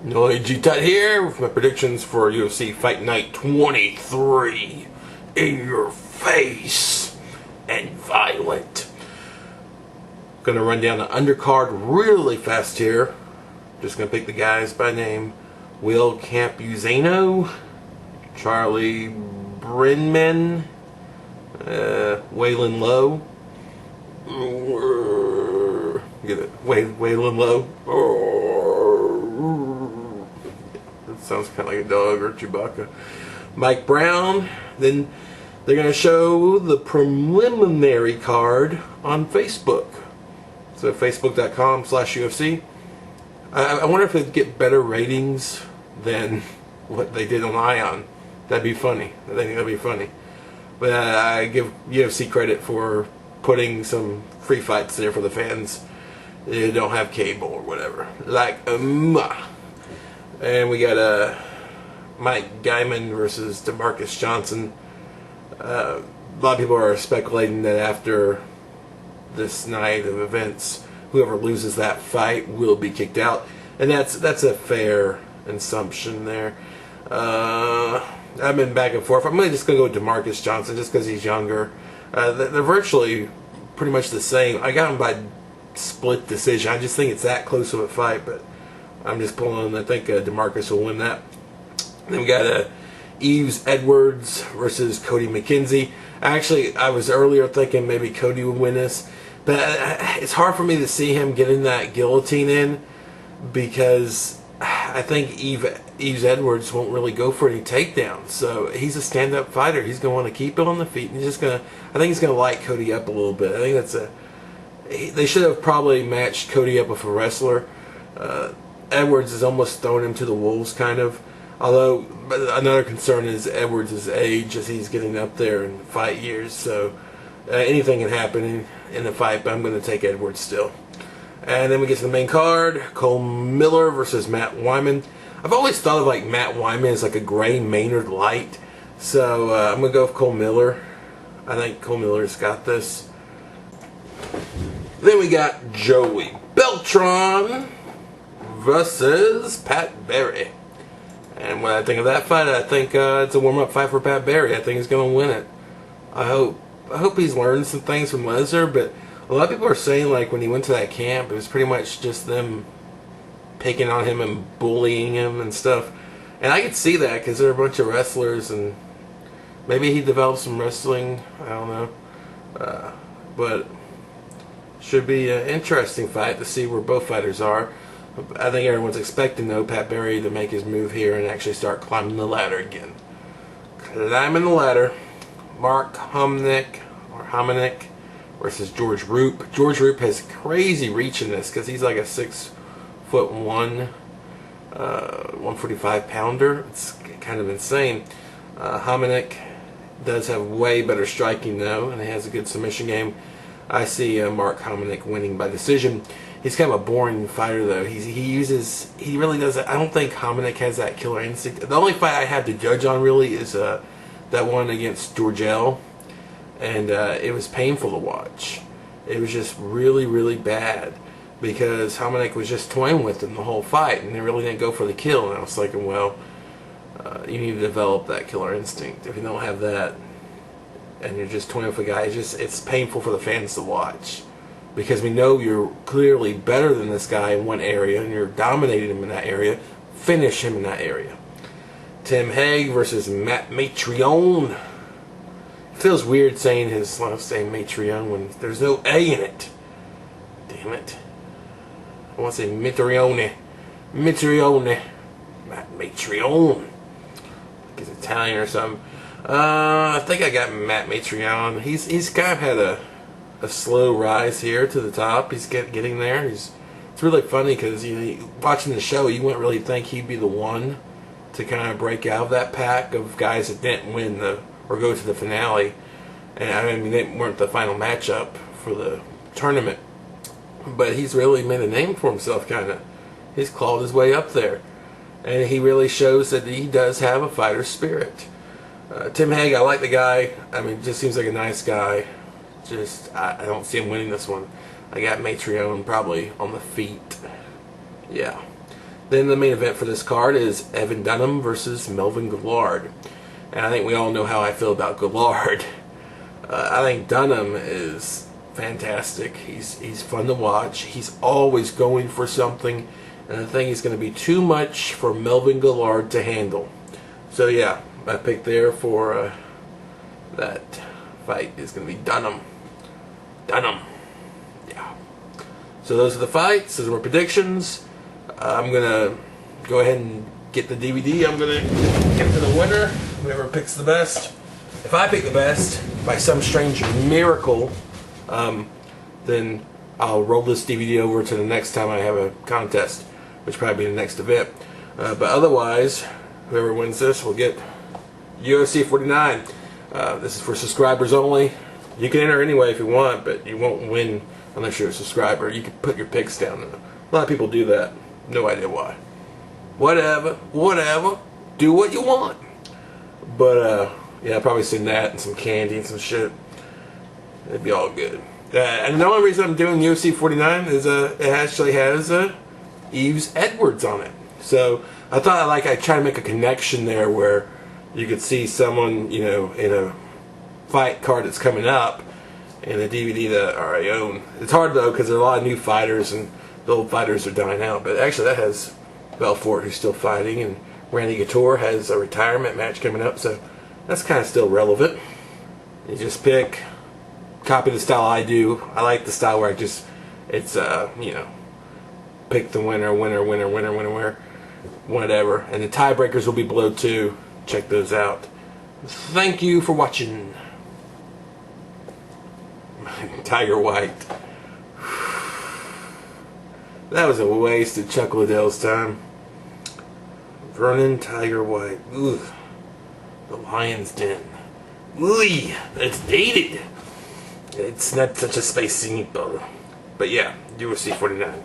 Noyjeetut here with my predictions for UFC Fight Night 23. In your face and violent. Gonna run down the undercard really fast here. Just gonna pick the guys by name. Will Campuzano, Charlie Brenneman, Waylon Lowe. Get it? Waylon Lowe. That sounds kind of like a dog or Chewbacca. Mike Brown. Then they're going to show the preliminary card on Facebook. So facebook.com/UFC. I wonder if it'd get better ratings than what they did on Ion. That'd be funny. I think that'd be funny. But I give UFC credit for putting some free fights there for the fans that don't have cable or whatever. Like, and we got Mike Guymon versus DaMarques Johnson. A lot of people are speculating that after this night of events, whoever loses that fight will be kicked out, and that's a fair assumption there. I've been back and forth. I'm just going to go with DaMarques Johnson just because he's younger. They're virtually pretty much the same. I got him by split decision. I just think it's that close of a fight, but I'm just pulling. I think DaMarques will win that. Then we got Yves Edwards versus Cody McKenzie. Actually, I was earlier thinking maybe Cody would win this, but it's hard for me to see him getting that guillotine in because I think Yves Edwards won't really go for any takedowns. So he's a stand-up fighter. He's going to want to keep it on the feet, and I think he's going to light Cody up a little bit. I think they should have probably matched Cody up with a wrestler. Edwards has almost thrown him to the wolves, kind of. Although, another concern is Edwards' age as he's getting up there in fight years. So anything can happen in the fight, but I'm going to take Edwards still. And then we get to the main card. Cole Miller versus Matt Wiman. I've always thought of like Matt Wiman as like a gray Maynard light. So I'm going to go with Cole Miller. I think Cole Miller's got this. Then we got Joey Beltran versus Pat Barry. And when I think of that fight, I think it's a warm-up fight for Pat Barry. I think he's going to win it. I hope he's learned some things from Lesnar, but a lot of people are saying like when he went to that camp, it was pretty much just them picking on him and bullying him and stuff. And I could see that because they're a bunch of wrestlers, and maybe he developed some wrestling. I don't know. But should be an interesting fight to see where both fighters are. I think everyone's expecting, though, Pat Barry to make his move here and actually start climbing the ladder again. Climbing the ladder. Mark Hominick versus George Roop. George Roop has crazy reach in this because he's like a 6'1", 145 pounder. It's kind of insane. Hominick does have way better striking, though, and he has a good submission game. I see Mark Hominick winning by decision. He's kind of a boring fighter, though. He really does. I don't think Hominick has that killer instinct. The only fight I had to judge on really is that one against Georgel, and it was painful to watch. It was just really, really bad because Hominick was just toying with him the whole fight, and they really didn't go for the kill. And I was thinking, well, you need to develop that killer instinct. If you don't have that, and you're just toying with a guy, it's painful for the fans to watch. Because we know you're clearly better than this guy in one area, and you're dominating him in that area. Finish him in that area. Tim Hague versus Matt Mitrione. It feels weird saying his last name Mitrione when there's no A in it. Damn it. I want to say Mitrione. Mitrione. Matt Mitrione. Like he's Italian or something. I think I got Matt Mitrione. He's kind of had a slow rise here to the top. He's getting there. It's really funny because watching the show, you wouldn't really think he'd be the one to kind of break out of that pack of guys that didn't win or go to the finale. And I mean, they weren't the final matchup for the tournament, but he's really made a name for himself. Kind of, he's clawed his way up there, and he really shows that he does have a fighter spirit. Tim Hague, I like the guy. I mean, just seems like a nice guy. I don't see him winning this one. I got Mitrione probably on the feet. Yeah. Then the main event for this card is Evan Dunham versus Melvin Guillard. And I think we all know how I feel about Guillard. I think Dunham is fantastic. He's fun to watch. He's always going for something. And I think he's going to be too much for Melvin Guillard to handle. So yeah, my pick there for that fight is going to be Dunham. Dunham. Yeah. So those are the fights. Those are my predictions. I'm going to go ahead and get the DVD. I'm going to get to the winner. Whoever picks the best. If I pick the best, by some strange miracle, then I'll roll this DVD over to the next time I have a contest, which will probably be the next event. But otherwise, whoever wins this will get UFC 49. This is for subscribers only. You can enter anyway if you want, but you won't win unless you're a subscriber. You can put your picks down. A lot of people do that. No idea why. Whatever. Do what you want. But, yeah, I'll probably send that and some candy and some shit. It'd be all good. And the only reason I'm doing UFC 49 is it actually has Yves Edwards on it. So I thought I'd try to make a connection there where you could see someone, you know, in a fight card that's coming up in a DVD that I own. It's hard though because there are a lot of new fighters and the old fighters are dying out. But actually that has Belfort who's still fighting, and Rani Couture has a retirement match coming up. So that's kind of still relevant. You just pick, copy the style I do. I like the style where it's you know, pick the winner, whatever. And the tiebreakers will be below too. Check those out. Thank you for watching. Tiger White. That was a waste of Chuck Liddell's time. Running Tiger White. Ugh. The Lion's Den. Ooh, that's dated. It's not such a spicy meatball. But yeah, UFC 49.